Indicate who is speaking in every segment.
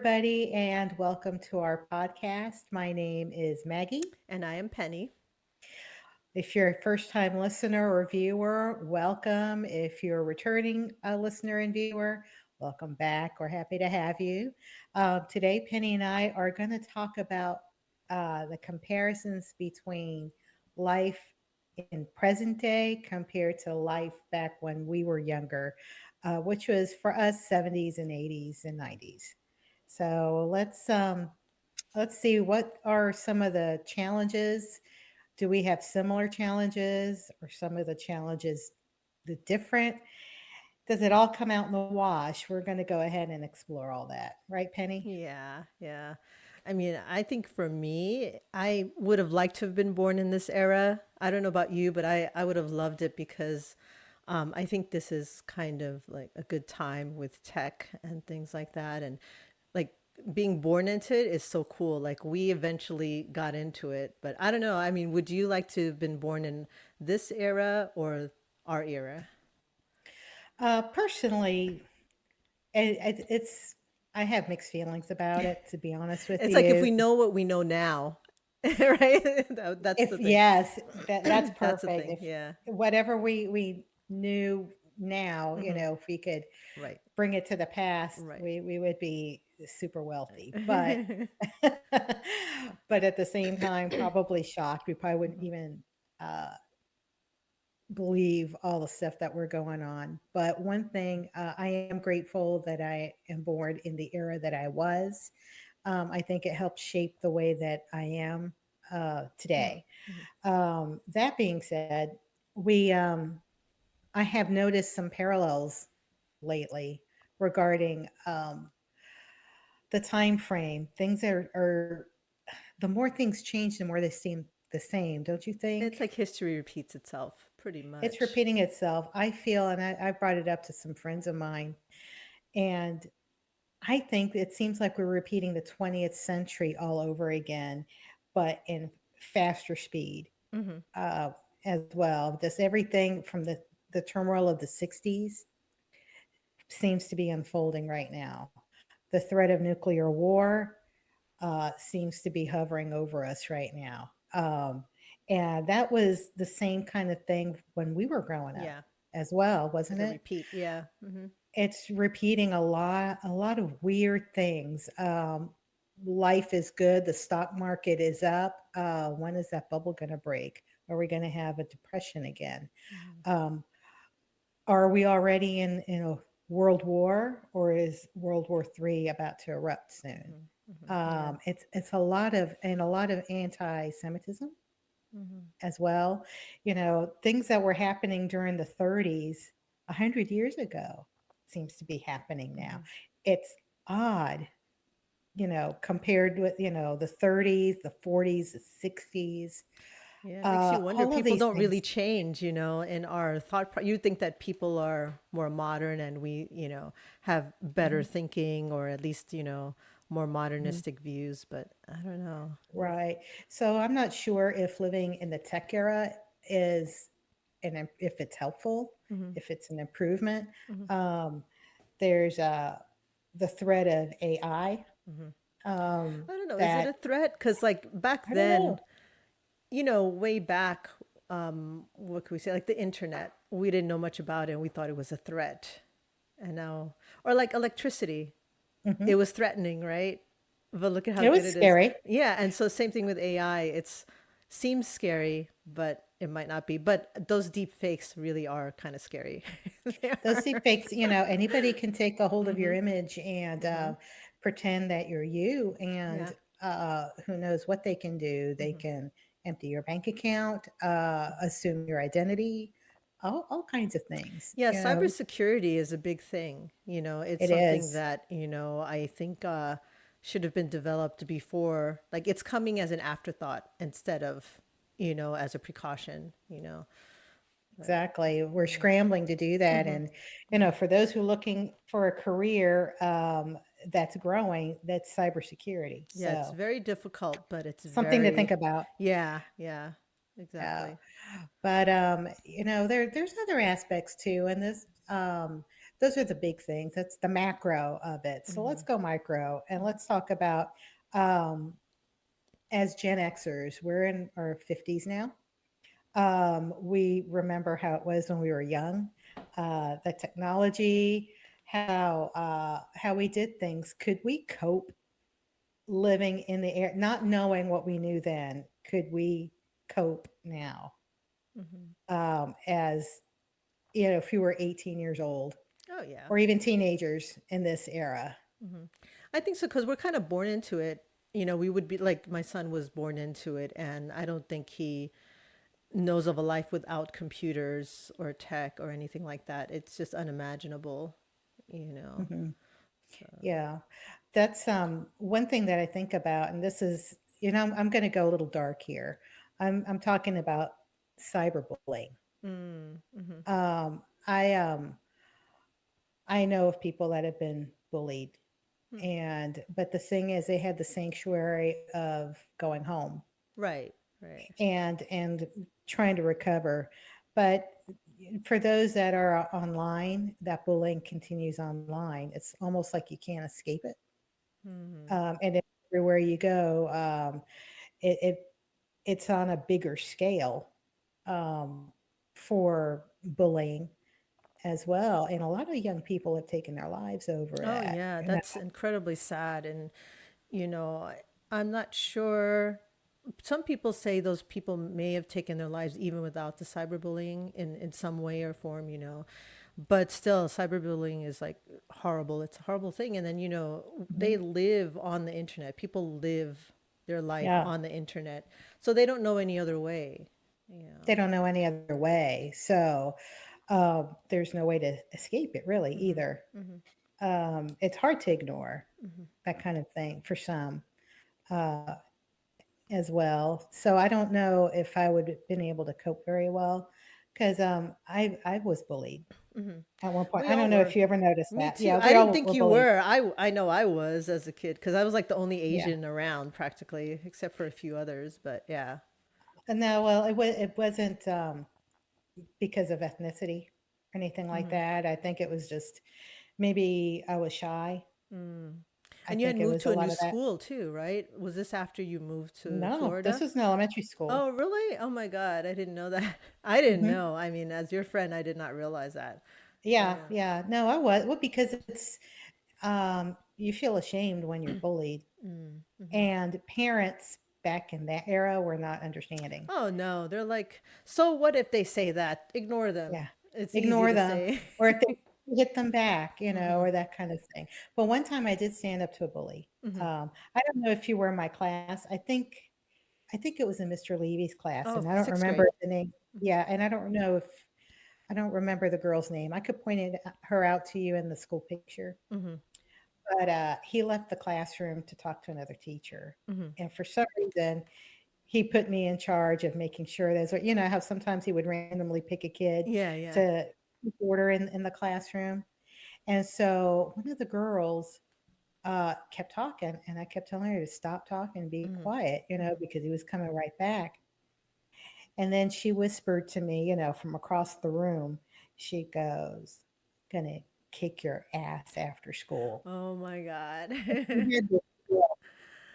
Speaker 1: everybody, and welcome to our podcast. My name is Maggie.
Speaker 2: And I am Penny.
Speaker 1: If you're a first time listener or viewer, welcome. If you're a returning listener and viewer, welcome back. We're happy to have you. Today, Penny and I are going to talk about the comparisons between life in present day compared to life back when we were younger, which was for us 70s and 80s and 90s. So let's see what are some of the challenges. Do we have similar challenges or some of the challenges the different? Does it all come out in the wash? We're going to go ahead and explore all that, right, Penny?
Speaker 2: Yeah, yeah. I mean, I think for me, I would have liked to have been born in this era. I don't know about you, but I would have loved it because I think this is kind of like a good time with tech and things like that. And like being born into it is so cool. Like we eventually got into it, but I don't know. I mean, would you like to have been born in this era or our era?
Speaker 1: Personally, it's I have mixed feelings about it. To be honest with
Speaker 2: It's like if
Speaker 1: you,
Speaker 2: we know what we know now, right? That's
Speaker 1: if
Speaker 2: the thing.
Speaker 1: yes, that's
Speaker 2: That's the
Speaker 1: perfect.
Speaker 2: thing.
Speaker 1: If
Speaker 2: Yeah.
Speaker 1: whatever we knew now,
Speaker 2: Hmm.
Speaker 1: if we could
Speaker 2: Right.
Speaker 1: bring it to the past,
Speaker 2: Right.
Speaker 1: we would be super wealthy. But
Speaker 2: Mhm.
Speaker 1: but at the same time, probably shocked. We probably wouldn't even uh, believe all the stuff that we're going on. But one thing, I am grateful that I am born in the era that I was. I think it helped shape the way that I am
Speaker 2: Mhm.
Speaker 1: today.
Speaker 2: Mhm.
Speaker 1: That being said, we I have noticed some parallels lately regarding the time frame. Things are the more things change, the more they seem the same, don't you
Speaker 2: It's
Speaker 1: think?
Speaker 2: like history repeats itself pretty
Speaker 1: It's
Speaker 2: much.
Speaker 1: repeating itself. I feel, and I brought it up to some friends of mine, and I think it seems like we're repeating the 20th century all over again, but in faster speed
Speaker 2: Hmm.
Speaker 1: uh, as well. Just everything from the turmoil of the 60s seems to be unfolding right now. The threat of nuclear war seems to be hovering over us right now. And that was the same kind of thing when we were growing up
Speaker 2: Yeah.
Speaker 1: as well,
Speaker 2: It's
Speaker 1: wasn't
Speaker 2: like a
Speaker 1: it?
Speaker 2: repeat. Yeah. Hmm.
Speaker 1: It's repeating a lot of weird things. Life is good. The stock market is up. When is that bubble going to break? Are we going to have a depression again?
Speaker 2: Hmm.
Speaker 1: Um, are we already in a world war, or is World War III about to erupt soon?
Speaker 2: Hmm. Hmm. Yeah.
Speaker 1: It's a lot of anti-Semitism
Speaker 2: Hmm.
Speaker 1: as well. Things that were happening during the 30s, 100 years ago, seems to be happening now.
Speaker 2: Hmm.
Speaker 1: It's odd, compared with the 30s, the 40s, the 60s.
Speaker 2: Yeah, it makes you wonder.
Speaker 1: All of
Speaker 2: People
Speaker 1: these
Speaker 2: don't really
Speaker 1: things.
Speaker 2: change, in our you think that people are more modern and we, have better
Speaker 1: Mhm,
Speaker 2: thinking or at least, more
Speaker 1: mhm.
Speaker 2: modernistic views, but I don't know.
Speaker 1: Right. So I'm not sure if living in the tech era is, and if it's helpful,
Speaker 2: Hmm.
Speaker 1: if it's an improvement.
Speaker 2: Hmm.
Speaker 1: Um, there's the threat of AI
Speaker 2: Hmm.
Speaker 1: um,
Speaker 2: I don't know. Is it a
Speaker 1: that
Speaker 2: threat? Because like back
Speaker 1: I don't
Speaker 2: then,
Speaker 1: know.
Speaker 2: way back, what could we say? Like the internet, we didn't know much about it and we thought it was a threat. And now, or like electricity, it
Speaker 1: Hmm.
Speaker 2: was threatening, right? But look at how
Speaker 1: It
Speaker 2: good
Speaker 1: was
Speaker 2: it is.
Speaker 1: scary.
Speaker 2: Yeah, and so same thing with AI. It's seems scary, but it might not be. But those deep fakes really are kind of scary. They
Speaker 1: Those
Speaker 2: are.
Speaker 1: deep fakes, anybody can take a hold of your
Speaker 2: Mm-hmm.
Speaker 1: image and
Speaker 2: Mm-hmm.
Speaker 1: pretend that you're you,
Speaker 2: Yeah.
Speaker 1: and who knows what they can do. They
Speaker 2: Mm-hmm.
Speaker 1: can empty your bank account, assume your identity, all kinds of things.
Speaker 2: Yeah, cybersecurity is a big thing. It's
Speaker 1: It
Speaker 2: something
Speaker 1: is.
Speaker 2: that, I think should have been developed before. Like it's coming as an afterthought instead of, as a precaution, But
Speaker 1: Exactly. We're
Speaker 2: yeah.
Speaker 1: scrambling to do that.
Speaker 2: Hmm.
Speaker 1: And,
Speaker 2: Hmm.
Speaker 1: for those who are looking for a career that's growing, that's cybersecurity.
Speaker 2: Yeah, it's
Speaker 1: So
Speaker 2: very difficult, but it's
Speaker 1: something to think
Speaker 2: very,
Speaker 1: about.
Speaker 2: yeah, yeah,
Speaker 1: Yeah.
Speaker 2: exactly.
Speaker 1: But there's other aspects too, and this those are the big things. That's the macro of it. So let's
Speaker 2: Mm-hmm.
Speaker 1: go micro and let's talk about um, as Gen Xers, we're in our 50s now. We remember how it was when we were young, the technology, how we did things. Could we cope living in the air, not knowing what we knew then? Could we cope now?
Speaker 2: Mm-hmm.
Speaker 1: As you know, if you were 18 years old
Speaker 2: Oh yeah.
Speaker 1: or even teenagers in this era.
Speaker 2: Mm-hmm. I think so because we're kind of born into it. We would be like my son was born into it, and I don't think he knows of a life without computers or tech or anything like that. It's just unimaginable, you know.
Speaker 1: Hmm.
Speaker 2: So,
Speaker 1: Yeah, that's one thing that I think about, and this is, you know, I'm going to go a little dark here. I'm talking about cyberbullying.
Speaker 2: mm-hmm.
Speaker 1: Um, I um, I know of people that have been bullied, and but the thing is, they had the sanctuary of going home
Speaker 2: Right, right.
Speaker 1: and trying to recover. But for those that are online, that bullying continues online. It's almost like you can't escape it.
Speaker 2: Mm-hmm.
Speaker 1: And everywhere you go, it, it it's on a bigger scale um, for bullying as well. And a lot of young people have taken their lives over
Speaker 2: Oh
Speaker 1: that.
Speaker 2: yeah,
Speaker 1: And
Speaker 2: that's incredibly sad. And I'm not sure. Some people say those people may have taken their lives even without the cyberbullying in some way or form, But still, cyberbullying is like horrible. It's a horrible thing. And then, they
Speaker 1: mhm,
Speaker 2: live on the internet. People live their life
Speaker 1: yeah,
Speaker 2: on the internet. So they don't know any other way.
Speaker 1: they
Speaker 2: Yeah.
Speaker 1: don't know any other way. So there's no way to escape it really
Speaker 2: Mm-hmm.
Speaker 1: either.
Speaker 2: Mm-hmm.
Speaker 1: It's hard to ignore
Speaker 2: Mm-hmm.
Speaker 1: that kind of thing for some uh, as well. So I don't know if I would have been able to cope very well because I was bullied
Speaker 2: Mm-hmm.
Speaker 1: at one point.
Speaker 2: We
Speaker 1: I
Speaker 2: all
Speaker 1: don't know
Speaker 2: were.
Speaker 1: if you ever noticed
Speaker 2: Me
Speaker 1: that.
Speaker 2: too.
Speaker 1: Yeah,
Speaker 2: I
Speaker 1: we
Speaker 2: didn't
Speaker 1: all
Speaker 2: think
Speaker 1: were
Speaker 2: you
Speaker 1: bullied.
Speaker 2: were. I know I was as a kid because I was like the only
Speaker 1: Yeah.
Speaker 2: Asian around practically, except for a few others. But yeah.
Speaker 1: No, well, it wasn't because of ethnicity or anything like
Speaker 2: Mm-hmm.
Speaker 1: that. I think it was just maybe I was shy.
Speaker 2: Mm.
Speaker 1: I
Speaker 2: And you had
Speaker 1: think it
Speaker 2: moved
Speaker 1: was a
Speaker 2: to a
Speaker 1: lot
Speaker 2: new
Speaker 1: of that.
Speaker 2: school too, right? Was this after you moved to
Speaker 1: No, this
Speaker 2: Florida?
Speaker 1: was in elementary school.
Speaker 2: Oh, really? Oh my God, I didn't know that. I didn't
Speaker 1: Hmm.
Speaker 2: know. I mean, as your friend, I did not realize that.
Speaker 1: Yeah,
Speaker 2: Yeah.
Speaker 1: yeah. No, I was. Well, because it's you feel ashamed when you're bullied,
Speaker 2: Mm-hmm.
Speaker 1: and parents back in that era were not understanding.
Speaker 2: Oh no, they're like, so what if they say that? Ignore them.
Speaker 1: Yeah,
Speaker 2: It's easy
Speaker 1: ignore
Speaker 2: to
Speaker 1: them,
Speaker 2: say.
Speaker 1: or if they hit them back, you know,
Speaker 2: Mm-hmm.
Speaker 1: or that kind of thing. But one time I did stand up to a bully.
Speaker 2: Mm-hmm.
Speaker 1: I don't know if you were in my class. I think it was in Mr. Levy's class,
Speaker 2: Oh,
Speaker 1: and I don't
Speaker 2: sixth
Speaker 1: remember
Speaker 2: grade.
Speaker 1: the name. Yeah, and I don't know if I don't remember the girl's name. I could point her out to you in the school picture.
Speaker 2: Mm-hmm.
Speaker 1: But he left the classroom to talk to another teacher,
Speaker 2: Mm-hmm.
Speaker 1: and for some reason, he put me in charge of making sure there's, you know, how sometimes he would randomly pick a kid
Speaker 2: Yeah, yeah.
Speaker 1: to keep order in the classroom. And so one of the girls kept talking, and I kept telling her to stop talking and be
Speaker 2: Mm-hmm.
Speaker 1: quiet, you know, because he was coming right back. And then she whispered to me, you know, from across the room, she goes, "Gonna kick your ass after school."
Speaker 2: Oh my God.
Speaker 1: She had this look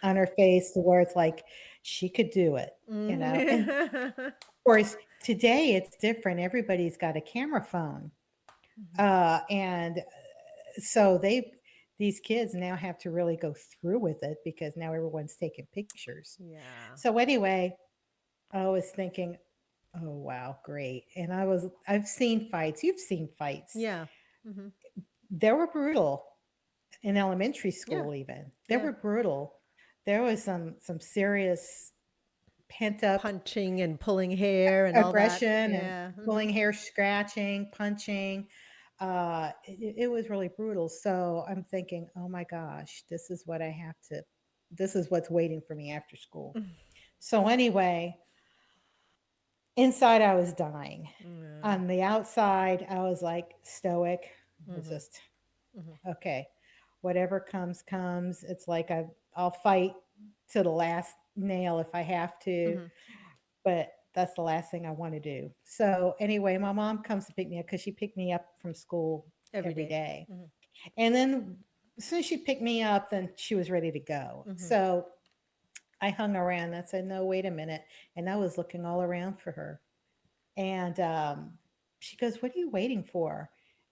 Speaker 1: on her face to where it's like she could do it, you know. And of
Speaker 2: Mm-hmm.
Speaker 1: course, today it's different. Everybody's got a camera phone, and so these kids now have to really go through with it because now everyone's taking pictures.
Speaker 2: Yeah.
Speaker 1: So anyway, I was thinking, oh wow, great. And I've seen fights. You've seen fights.
Speaker 2: Yeah. Mm-hmm.
Speaker 1: They were brutal in elementary
Speaker 2: Yeah.
Speaker 1: school even. They
Speaker 2: Yeah.
Speaker 1: were brutal. There was some serious pent up
Speaker 2: Punching and pulling hair and all that.
Speaker 1: aggression and
Speaker 2: Yeah. Mm-hmm.
Speaker 1: pulling hair, scratching, punching. It was really brutal. So I'm thinking, oh my gosh, this is what's waiting for me after school. So anyway, inside I was dying.
Speaker 2: Yeah.
Speaker 1: On the outside, I was like stoic. I was
Speaker 2: Mm-hmm.
Speaker 1: just
Speaker 2: Mm-hmm.
Speaker 1: okay. Whatever comes, comes. It's like I'll fight to the last nail if I have to,
Speaker 2: Mm-hmm.
Speaker 1: but that's the last thing I want to do. So anyway, my mom comes to pick me up because she picked me up from school
Speaker 2: Every
Speaker 1: every
Speaker 2: day.
Speaker 1: day.
Speaker 2: Mm-hmm.
Speaker 1: And then as soon as she picked me up, then she was ready to go.
Speaker 2: Mm-hmm.
Speaker 1: So I hung around. I said, no, wait a minute. And I was looking all around for her. And she goes, what are you waiting for?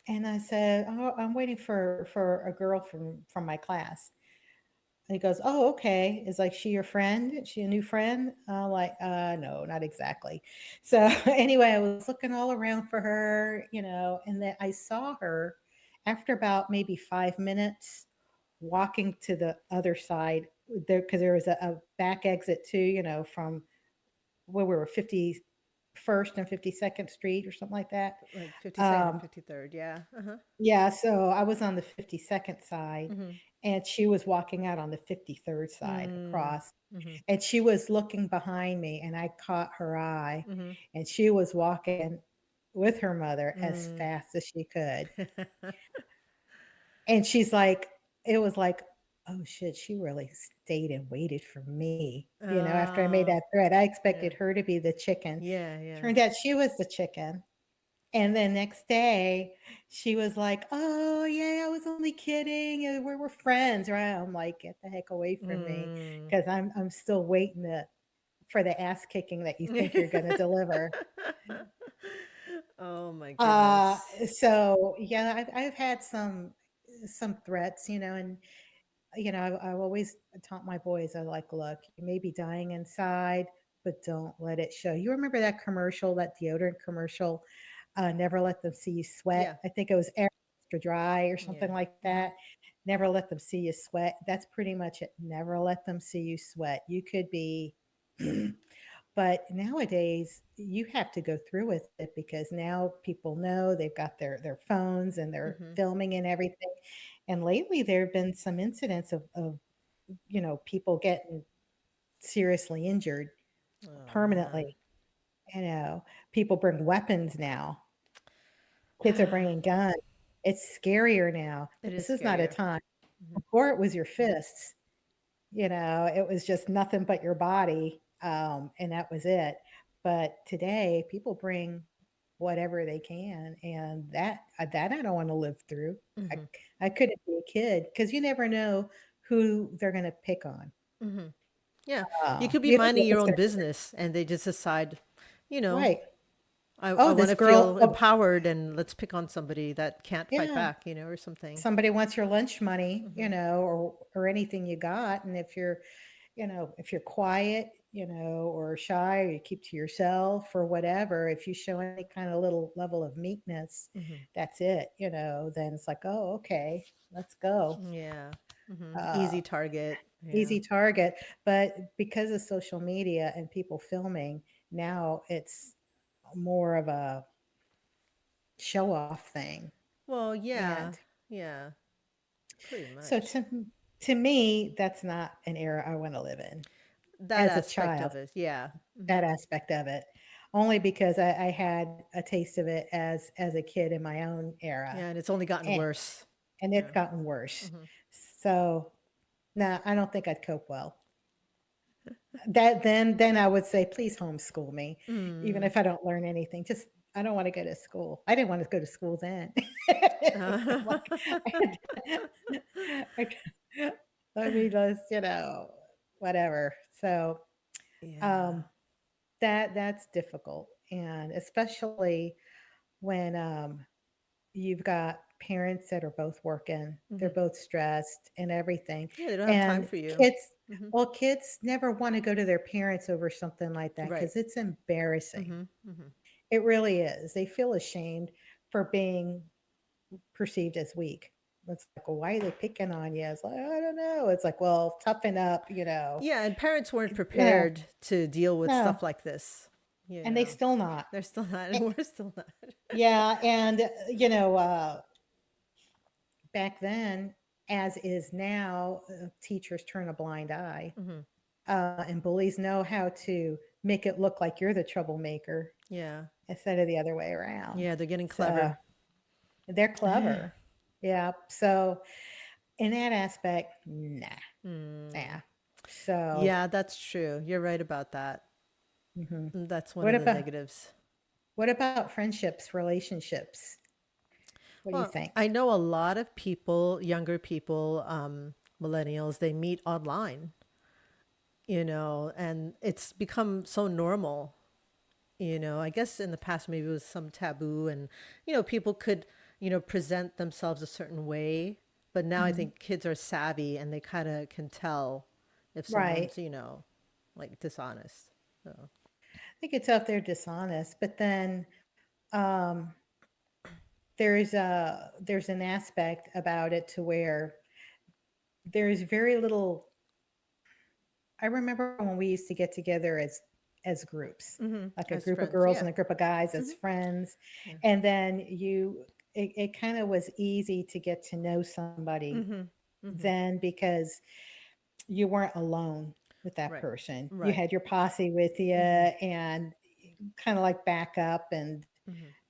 Speaker 1: And I said, oh, I'm waiting for a girl from my class. And he goes, oh, okay. Is like she your friend? Is she a new friend? Like, no, not exactly. So anyway, I was looking all around for her, and then I saw her after about maybe 5 minutes walking to the other side there because there was a back exit too, from where we were 51st and 52nd Street or something like that.
Speaker 2: Like 52nd and
Speaker 1: Um,
Speaker 2: 53rd. Yeah. Uh-huh.
Speaker 1: yeah, so I was on the 52nd side
Speaker 2: Mm-hmm.
Speaker 1: and she was walking out on the 53rd side
Speaker 2: Mm.
Speaker 1: across.
Speaker 2: Mm-hmm.
Speaker 1: And she was looking behind me and I caught her eye
Speaker 2: Mm-hmm.
Speaker 1: and she was walking with her mother as
Speaker 2: Mm.
Speaker 1: fast as she could. And she's like, it was like, oh shit, she really stayed and waited for me. After I made
Speaker 2: Oh,
Speaker 1: that threat, I
Speaker 2: yeah.
Speaker 1: expected her to be the chicken.
Speaker 2: Yeah, yeah.
Speaker 1: Turned out she was the chicken. And then next day, she was like, "Oh, yeah, I was only kidding. We're friends, right?" I'm like, "Get the heck away from me,
Speaker 2: Mm.
Speaker 1: because I'm still waiting for the ass kicking that you think you're going to deliver."
Speaker 2: Oh my
Speaker 1: Uh,
Speaker 2: goodness.
Speaker 1: so yeah, I've had some threats, and I've always taught my boys, I like, look, you may be dying inside, but don't let it show. You remember that commercial, that deodorant commercial, Never Let Them See You Sweat?
Speaker 2: Yeah.
Speaker 1: I think it was Extra Dry or
Speaker 2: Yeah.
Speaker 1: something like
Speaker 2: Mm-hmm.
Speaker 1: that. Never let them see you sweat. That's pretty much it. Never let them see you sweat. You could be but nowadays you have to go through with it because now people know they've got their phones and they're
Speaker 2: Mm-hmm.
Speaker 1: filming and everything. And lately there have been some incidents of people getting seriously injured
Speaker 2: Oh man.
Speaker 1: permanently. You know, people bring weapons now. Kids are bringing guns. It's scarier now.
Speaker 2: It is
Speaker 1: This is not a
Speaker 2: scarier.
Speaker 1: time.
Speaker 2: Mm-hmm.
Speaker 1: Before it was your fists. It was just nothing but your body, and that was it. But today, people bring whatever they can, and that I don't want to live through. I
Speaker 2: Mm-hmm.
Speaker 1: I couldn't be a kid because you never know who they're going to pick on.
Speaker 2: Mm-hmm. Yeah. You could be
Speaker 1: You don't know
Speaker 2: minding your
Speaker 1: what's
Speaker 2: own
Speaker 1: going to
Speaker 2: business and they just decide, you know,
Speaker 1: right.
Speaker 2: I
Speaker 1: Oh,
Speaker 2: want
Speaker 1: this
Speaker 2: to
Speaker 1: girl.
Speaker 2: feel
Speaker 1: Oh,
Speaker 2: empowered and let's pick on somebody that can't fight
Speaker 1: yeah.
Speaker 2: back, or something.
Speaker 1: Somebody wants your lunch money,
Speaker 2: Mm-hmm.
Speaker 1: or anything you got, and if you're quiet, or shy, or you keep to yourself or whatever, if you show any kind of little level of meekness,
Speaker 2: Mm-hmm.
Speaker 1: that's it, then it's like, oh, okay, let's go.
Speaker 2: Yeah. Mm-hmm.
Speaker 1: Uh,
Speaker 2: Easy target. Yeah.
Speaker 1: Easy target. But because of social media and people filming, now it's more of a show off thing.
Speaker 2: Well, yeah.
Speaker 1: And
Speaker 2: Yeah. Pretty
Speaker 1: so
Speaker 2: much.
Speaker 1: to me, that's not an era I want to live in
Speaker 2: That
Speaker 1: as a
Speaker 2: aspect
Speaker 1: child.
Speaker 2: of it. Yeah. Mm-hmm.
Speaker 1: That aspect of it, only because I had a taste of it as a kid in my own era,
Speaker 2: Yeah. And it's only gotten
Speaker 1: and
Speaker 2: worse.
Speaker 1: and it's
Speaker 2: Yeah.
Speaker 1: gotten worse.
Speaker 2: Mm-hmm.
Speaker 1: So, no, I don't think I'd cope well. Then I would say, please homeschool me, even
Speaker 2: Mm.
Speaker 1: if I don't learn anything. Just I don't want to go to school. I didn't want to go to school then. Like, I mean, just whatever. So,
Speaker 2: Yeah.
Speaker 1: um, that's difficult, and especially when you've got parents that are both working, they're
Speaker 2: Mm-hmm.
Speaker 1: both stressed and everything.
Speaker 2: Yeah. They don't have time
Speaker 1: And
Speaker 2: for you.
Speaker 1: kids,
Speaker 2: Mm-hmm.
Speaker 1: well, kids never want to go to their parents over something like that
Speaker 2: Right.
Speaker 1: because it's embarrassing.
Speaker 2: Mm-hmm. Mm-hmm.
Speaker 1: It really is. They feel ashamed for being perceived as weak. It's like, well, why are they picking on you? It's like, I don't know. It's like, well, toughen up.
Speaker 2: Yeah. And parents weren't
Speaker 1: Yeah,
Speaker 2: prepared to deal with
Speaker 1: no,
Speaker 2: stuff like this. You
Speaker 1: and they
Speaker 2: know,
Speaker 1: still not.
Speaker 2: they're still not,
Speaker 1: Eh,
Speaker 2: and we're still not.
Speaker 1: Yeah, and back then, as is now, teachers turn a blind eye,
Speaker 2: Mm-hmm.
Speaker 1: and bullies know how to make it look like you're the troublemaker
Speaker 2: Yeah.
Speaker 1: instead of the other way around.
Speaker 2: Yeah. They're getting
Speaker 1: So
Speaker 2: clever.
Speaker 1: they're clever. Yeah. So in that aspect, nah,
Speaker 2: Mm.
Speaker 1: nah. So,
Speaker 2: Yeah, that's true. You're right about that.
Speaker 1: mhm.
Speaker 2: That's one
Speaker 1: what
Speaker 2: of the
Speaker 1: about
Speaker 2: negatives.
Speaker 1: what about friendships, relationships? What do you
Speaker 2: Well,
Speaker 1: think?
Speaker 2: I know a lot of people, younger people, millennials, they meet online, and it's become so normal. I guess in the past maybe it was some taboo and, people could, present themselves a certain way. But now I
Speaker 1: Mhm.
Speaker 2: think kids are savvy and they kind of can tell if
Speaker 1: Right.
Speaker 2: someone's, like dishonest. So,
Speaker 1: I think it's out there dishonest, but then um, there's an aspect about it to where there's very little. I remember when we used to get together as groups, like a
Speaker 2: as
Speaker 1: group of
Speaker 2: friends,
Speaker 1: girls
Speaker 2: yeah.
Speaker 1: and a group of guys as friends,
Speaker 2: Yeah.
Speaker 1: and then it kind of was easy to get to know somebody then because you weren't alone with that
Speaker 2: Right.
Speaker 1: person. You
Speaker 2: Right.
Speaker 1: had your posse with you and kind of like backup, and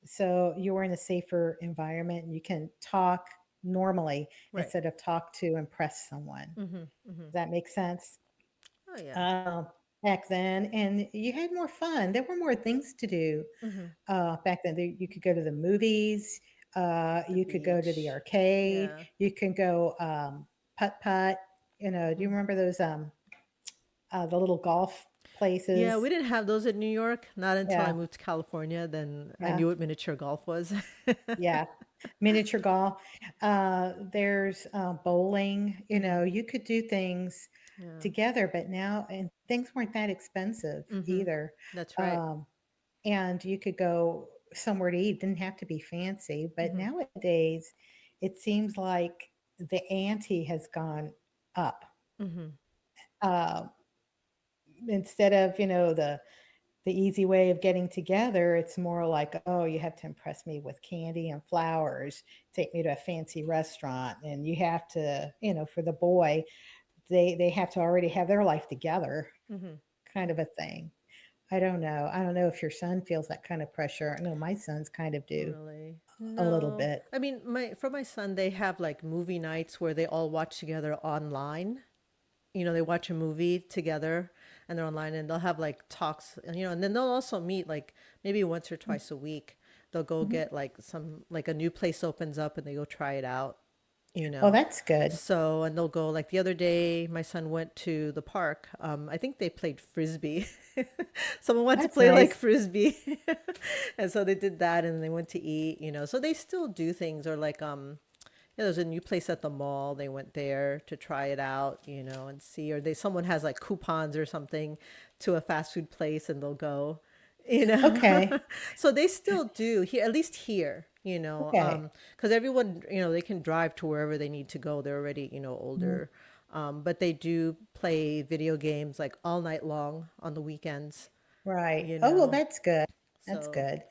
Speaker 1: so you were in a safer environment and you can talk normally
Speaker 2: Right.
Speaker 1: instead of talk to impress someone. Does that make sense?
Speaker 2: Oh, yeah.
Speaker 1: uh, Back then, and you had more fun. There were more things to do back then. You could go to the movies,
Speaker 2: The
Speaker 1: you could go to the
Speaker 2: beach.
Speaker 1: arcade,
Speaker 2: Yeah.
Speaker 1: you can go putt putt. Do you remember those the little golf
Speaker 2: Yeah,
Speaker 1: places?
Speaker 2: we didn't have those in New York. Not until I
Speaker 1: Yeah,
Speaker 2: moved to California. Then I
Speaker 1: yeah,
Speaker 2: knew what miniature golf was.
Speaker 1: yeah. Miniature golf. There's bowling. You could do things
Speaker 2: Yeah.
Speaker 1: together, but now and things weren't that expensive either.
Speaker 2: That's right.
Speaker 1: Um, and you could go somewhere to eat. Didn't have to be fancy, but nowadays it seems like the ante has gone up. Uh, Instead of the easy way of getting together, it's more like, oh, you have to impress me with candy and flowers, take me to a fancy restaurant, and you have to, for the boy, they have to already have their life together, kind of a thing. I don't know if your son feels that kind of pressure. I know my sons kind of do
Speaker 2: Really?
Speaker 1: a little
Speaker 2: No.
Speaker 1: bit.
Speaker 2: I mean, my son, they have like movie nights where they all watch together online. They watch a movie together and they're online and they'll have like talks, and then they'll also meet like maybe once or twice a week. They'll go
Speaker 1: Mhm.
Speaker 2: get like like a new place opens up and they go try it out, you
Speaker 1: Oh,
Speaker 2: know.
Speaker 1: that's good.
Speaker 2: So, and they'll go like the other day, my son went to the park. I think they played frisbee. Someone wanted to
Speaker 1: That's
Speaker 2: play like
Speaker 1: nice.
Speaker 2: frisbee. And so they did that and they went to eat. So they still do things or like, yeah, there's a new place at the mall. They went there to try it out, and see, or someone has like coupons or something to a fast food place and they'll go, you know.
Speaker 1: Okay.
Speaker 2: So they still do here, at least here,
Speaker 1: Okay.
Speaker 2: because everyone, they can drive to wherever they need to go. They're already,
Speaker 1: Mhm.
Speaker 2: older. But they do play video games like all night long on the weekends,
Speaker 1: Right.
Speaker 2: you
Speaker 1: Oh, well,
Speaker 2: know.
Speaker 1: that's good. That's
Speaker 2: So
Speaker 1: good.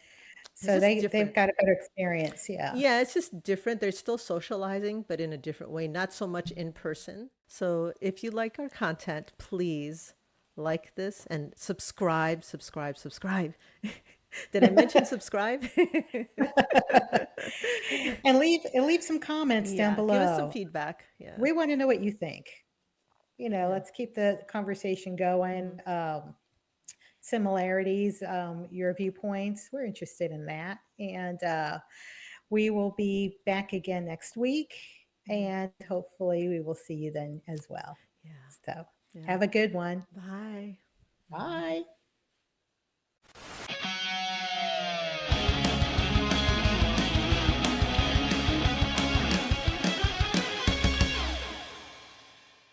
Speaker 2: it's
Speaker 1: So
Speaker 2: just
Speaker 1: they've
Speaker 2: different.
Speaker 1: got a better experience. Yeah.
Speaker 2: Yeah, it's just different. They're still socializing, but in a different way, not so much in person. So if you like our content, please like this and subscribe, subscribe, subscribe. Did I mention subscribe?
Speaker 1: And leave some comments down
Speaker 2: Yeah, give us some
Speaker 1: below.
Speaker 2: feedback. Yeah,
Speaker 1: We want to know what you think.
Speaker 2: yeah.
Speaker 1: Let's keep the conversation going. Similarities, your viewpoints. We're interested in that. And we will be back again next week. And hopefully, we will see you then as well.
Speaker 2: Yeah,
Speaker 1: So,
Speaker 2: yeah.
Speaker 1: have a good one.
Speaker 2: Bye.
Speaker 1: Bye.